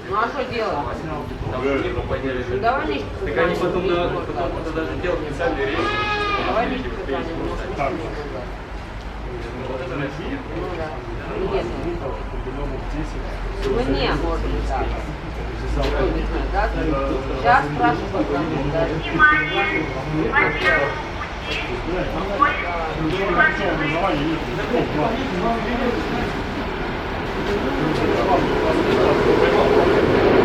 Ну а что делать? Ну, давай лишь. Так они потом даже делают специальный рейс. Давай лишь питание. Вот это Россия. Ну да. Нет. Мне можно так. Ну, не знаю, да? Сейчас спрашиваю. Внимание! Во-первых, пути.